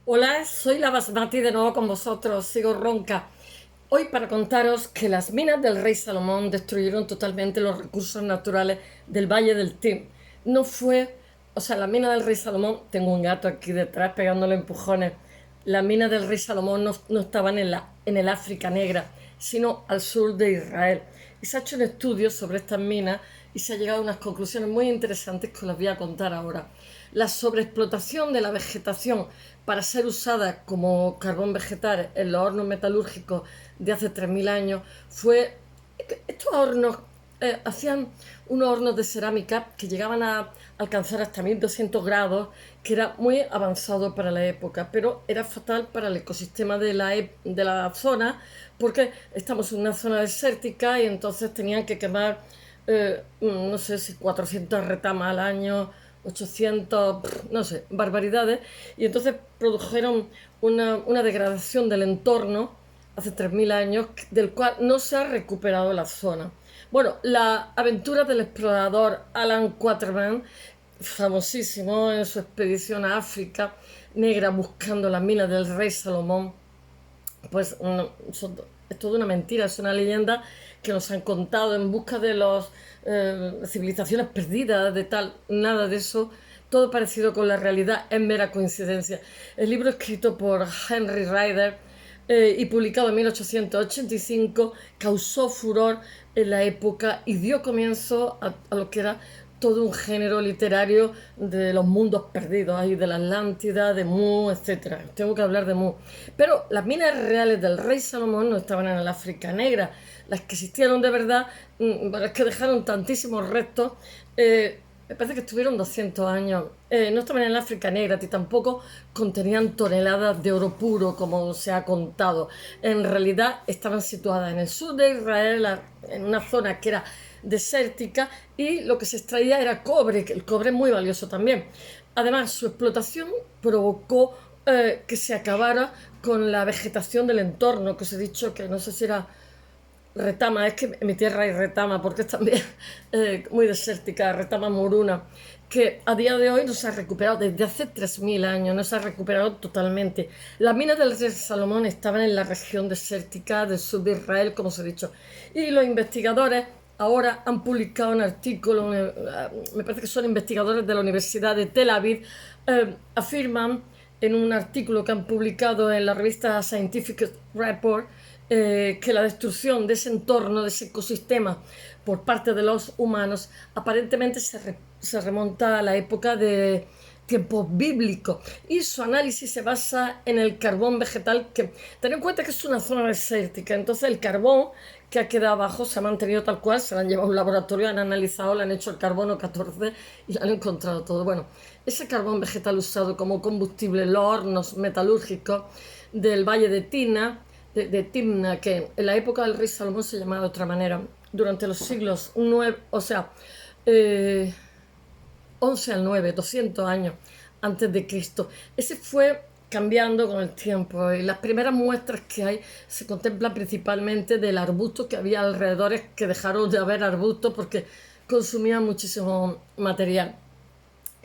Hola, soy la Basmati de nuevo con vosotros, sigo ronca. Hoy para contaros que las minas del rey Salomón destruyeron totalmente los recursos naturales del Valle del Tim. No fue, la mina del rey Salomón, tengo un gato aquí detrás pegándole empujones. Las minas del rey Salomón no estaban en el África Negra, sino al sur de Israel. Y se ha hecho un estudio sobre estas minas y se ha llegado a unas conclusiones muy interesantes que os las voy a contar ahora. La sobreexplotación de la vegetación para ser usada como carbón vegetal en los hornos metalúrgicos de hace 3.000 años fue... Estos hornos hacían unos hornos de cerámica que llegaban a alcanzar hasta 1200 grados, que era muy avanzado para la época, pero era fatal para el ecosistema de la zona, porque estamos en una zona desértica y entonces tenían que quemar, no sé si 400 retamas al año, 800, no sé, barbaridades, y entonces produjeron una degradación del entorno hace 3.000 años, del cual no se ha recuperado la zona. Bueno, la aventura del explorador Alan Quatermain, famosísimo en su expedición a África Negra buscando las minas del rey Salomón, pues no, es toda una mentira, es una leyenda que nos han contado en busca de las civilizaciones perdidas, de tal, nada de eso. Todo parecido con la realidad es mera coincidencia. El libro escrito por Henry Rider y publicado en 1885 causó furor en la época y dio comienzo a lo que era todo un género literario de los mundos perdidos, ahí de la Atlántida, de Mu, etcétera. Tengo que hablar de Mu. Pero las minas reales del rey Salomón no estaban en el África Negra. Las que existieron de verdad, es que dejaron tantísimos restos. Me parece que estuvieron 200 años. No estaban en el África Negra, y tampoco contenían toneladas de oro puro, como se ha contado. En realidad estaban situadas en el sur de Israel, en una zona que era desértica, y lo que se extraía era cobre, que el cobre es muy valioso también. Además, su explotación provocó que se acabara con la vegetación del entorno, que os he dicho que no sé si era retama, es que en mi tierra hay retama, porque es también muy desértica, retama moruna, que a día de hoy no se ha recuperado, desde hace 3.000 años, no se ha recuperado totalmente. Las minas del rey Salomón estaban en la región desértica del sur de Israel, como os he dicho, y los investigadores ahora han publicado un artículo, me parece que son investigadores de la Universidad de Tel Aviv, afirman en un artículo que han publicado en la revista Scientific Report, que la destrucción de ese entorno, de ese ecosistema por parte de los humanos, aparentemente se remonta a la época de tiempos bíblicos, y su análisis se basa en el carbón vegetal, que ten en cuenta que es una zona desértica, entonces el carbón que ha quedado abajo se ha mantenido tal cual, se lo han llevado a un laboratorio, han analizado, le han hecho el carbono 14 y lo han encontrado todo. Bueno, ese carbón vegetal usado como combustible en los hornos metalúrgicos del Valle de Tina, de Timna, que en la época del rey Salomón se llamaba de otra manera, durante los siglos 9, eh, 11 al 9, 200 años antes de Cristo. Ese fue cambiando con el tiempo, y las primeras muestras que hay se contemplan principalmente del arbusto que había alrededor, que dejaron de haber arbustos porque consumían muchísimo material.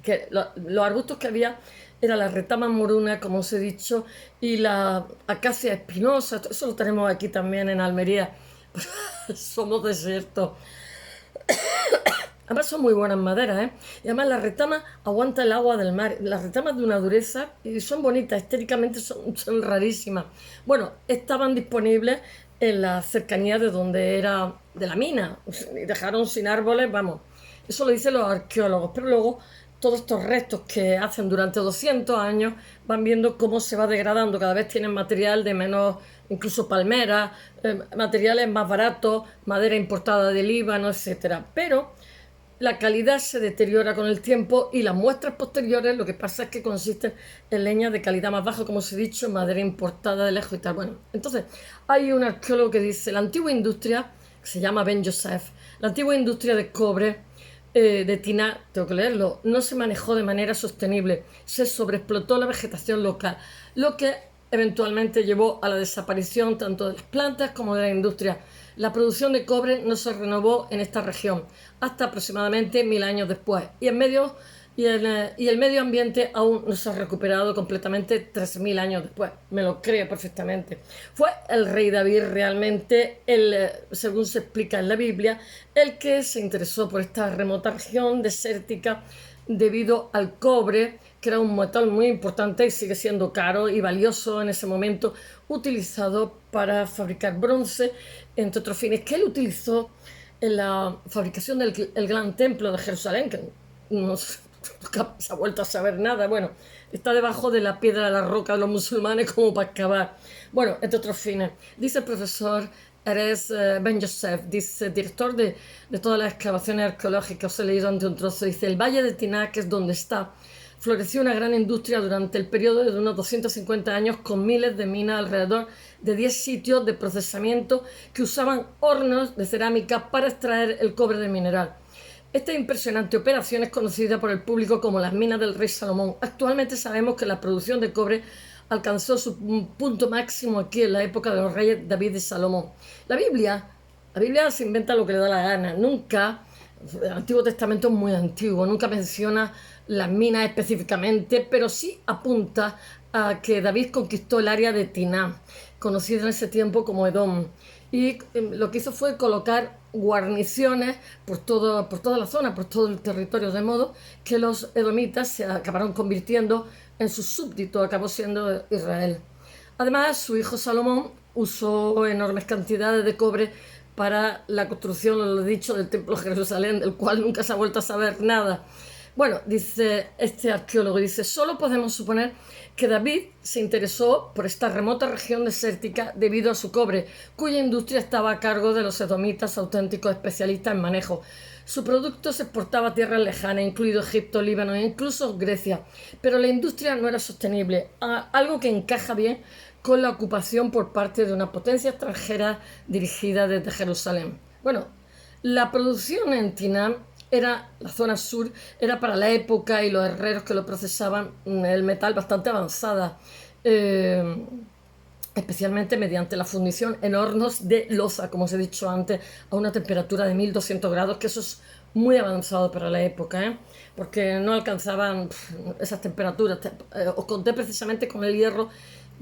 Que los arbustos que había era la retama moruna, como os he dicho, y la acacia espinosa. Eso lo tenemos aquí también en Almería. Somos desiertos. Además son muy buenas maderas, ¿eh? Y además la retama aguanta el agua del mar. Las retamas de una dureza y son bonitas, estéticamente son rarísimas. Bueno, estaban disponibles en la cercanía de donde era de la mina. Y dejaron sin árboles, vamos. Eso lo dicen los arqueólogos, pero luego todos estos restos que hacen durante 200 años van viendo cómo se va degradando. Cada vez tienen material de menos, incluso palmeras, materiales más baratos, madera importada de Líbano, etcétera. Pero la calidad se deteriora con el tiempo, y las muestras posteriores lo que pasa es que consisten en leña de calidad más baja, como os he dicho, madera importada de lejos y tal. Bueno, entonces hay un arqueólogo que dice: la antigua industria, que se llama Ben Joseph, la antigua industria de cobre de Tina, tengo que leerlo, no se manejó de manera sostenible, se sobreexplotó la vegetación local, lo que eventualmente llevó a la desaparición tanto de las plantas como de la industria. La producción de cobre no se renovó en esta región hasta aproximadamente 1000 años después, y y el medio ambiente aún no se ha recuperado completamente 13.000 años después. Me lo creo perfectamente. Fue el rey David realmente, según se explica en la Biblia, el que se interesó por esta remota región desértica debido al cobre, que era un metal muy importante y sigue siendo caro y valioso en ese momento, utilizado para fabricar bronce, entre otros fines, que él utilizó en la fabricación del el gran templo de Jerusalén, que no se ha vuelto a saber nada. Bueno, está debajo de la piedra de la roca de los musulmanes como para excavar. Bueno, entre otros fines. Dice el profesor Erez Ben Yosef, dice, director de todas las excavaciones arqueológicas, os he leído ante un trozo, dice, el valle de Tiná, que es donde está, floreció una gran industria durante el periodo de unos 250 años con miles de minas alrededor de 10 sitios de procesamiento que usaban hornos de cerámica para extraer el cobre del mineral. Esta impresionante operación es conocida por el público como las minas del rey Salomón. Actualmente sabemos que la producción de cobre alcanzó su punto máximo aquí en la época de los reyes David y Salomón. La Biblia se inventa lo que le da la gana. Nunca, el Antiguo Testamento es muy antiguo, nunca menciona las minas específicamente, pero sí apunta a que David conquistó el área de Tiná, conocida en ese tiempo como Edom, y lo que hizo fue colocar guarniciones por toda la zona, por todo el territorio, de modo que los edomitas se acabaron convirtiendo en sus súbditos, acabó siendo Israel. Además, su hijo Salomón usó enormes cantidades de cobre para la construcción, lo he dicho, del templo de Jerusalén, del cual nunca se ha vuelto a saber nada. Bueno, dice este arqueólogo, dice, solo podemos suponer que David se interesó por esta remota región desértica debido a su cobre, cuya industria estaba a cargo de los edomitas, auténticos especialistas en manejo. Su producto se exportaba a tierras lejanas, incluido Egipto, Líbano e incluso Grecia, pero la industria no era sostenible, algo que encaja bien con la ocupación por parte de una potencia extranjera dirigida desde Jerusalén. Bueno, la producción en Tiná era, la zona sur, era para la época y los herreros que lo procesaban el metal bastante avanzada, especialmente mediante la fundición en hornos de loza, como os he dicho antes, a una temperatura de 1200 grados, que eso es muy avanzado para la época, porque no alcanzaban esas temperaturas. Os conté precisamente con el hierro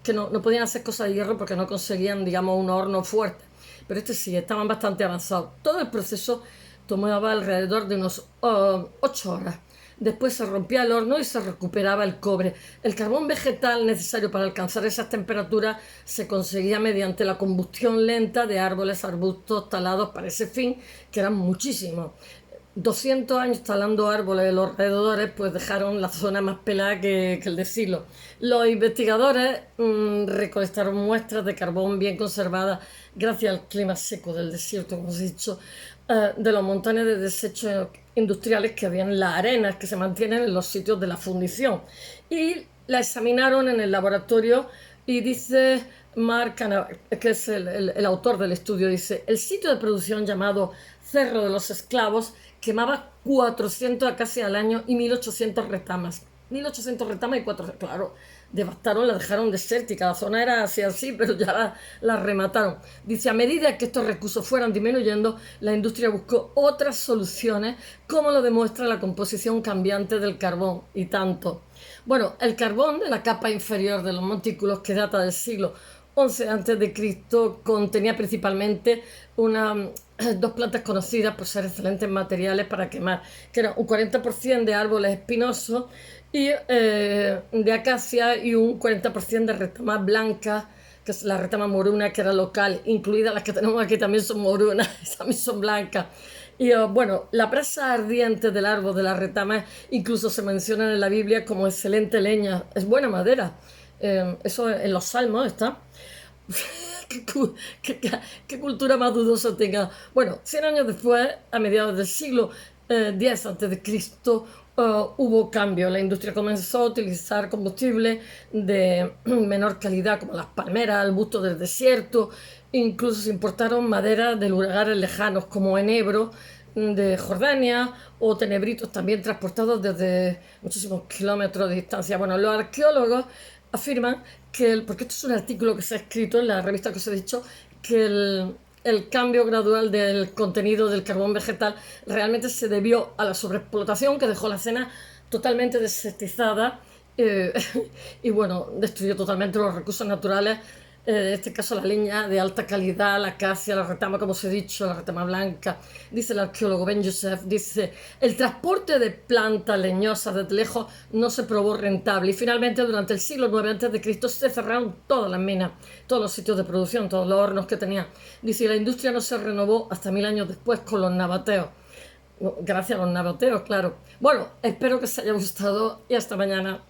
que no podían hacer cosas de hierro porque no conseguían, digamos, un horno fuerte, pero este sí, estaban bastante avanzados. Todo el proceso tomaba alrededor de unos 8 horas. Después se rompía el horno y se recuperaba el cobre. El carbón vegetal necesario para alcanzar esas temperaturas se conseguía mediante la combustión lenta de árboles, arbustos talados para ese fin, que eran muchísimos. 200 años talando árboles en los alrededores, pues dejaron la zona más pelada que el de siglo. Los investigadores recolectaron muestras de carbón bien conservadas gracias al clima seco del desierto, como os he dicho, de los montones de desechos industriales que había en las arenas que se mantienen en los sitios de la fundición. Y la examinaron en el laboratorio y dice Mark Canavan, que es el autor del estudio, dice, el sitio de producción llamado Cerro de los Esclavos quemaba 400 casi al año y 1800 retamas. 1800 retamas y 400, claro, devastaron, la dejaron desértica, la zona era así, pero ya la remataron. Dice, a medida que estos recursos fueran disminuyendo, la industria buscó otras soluciones, como lo demuestra la composición cambiante del carbón, y tanto. Bueno, el carbón de la capa inferior de los montículos, que data del siglo XI a.C., contenía principalmente dos plantas conocidas por ser excelentes materiales para quemar, que eran un 40% de árboles espinosos y de acacia y un 40% de retamas blancas, que es la retama moruna, que era local, incluidas las que tenemos aquí también son morunas, también son blancas. Y bueno, la brasa ardiente del árbol de la retama incluso se menciona en la Biblia como excelente leña, es buena madera. Eso en los salmos está. ¿Qué cultura más dudosa tenga? Bueno, 100 años después, a mediados del siglo X a.C., hubo cambio. La industria comenzó a utilizar combustible de menor calidad, como las palmeras, el busto del desierto. Incluso se importaron maderas de lugares lejanos, como enebro de Jordania, o tenebritos también transportados desde muchísimos kilómetros de distancia. Bueno, los arqueólogos afirman que, porque esto es un artículo que se ha escrito en la revista que os he dicho, que el cambio gradual del contenido del carbón vegetal realmente se debió a la sobreexplotación que dejó la zona totalmente desertizada, eh, y bueno, destruyó totalmente los recursos naturales, en este caso la leña de alta calidad, la acacia, la retama, como os he dicho, la retama blanca. Dice el arqueólogo Ben Youssef, dice, el transporte de plantas leñosas desde lejos no se probó rentable y finalmente durante el siglo IX a.C. se cerraron todas las minas, todos los sitios de producción, todos los hornos que tenía. Dice, la industria no se renovó hasta 1000 años después con los nabateos. Gracias a los nabateos, claro. Bueno, espero que os haya gustado y hasta mañana.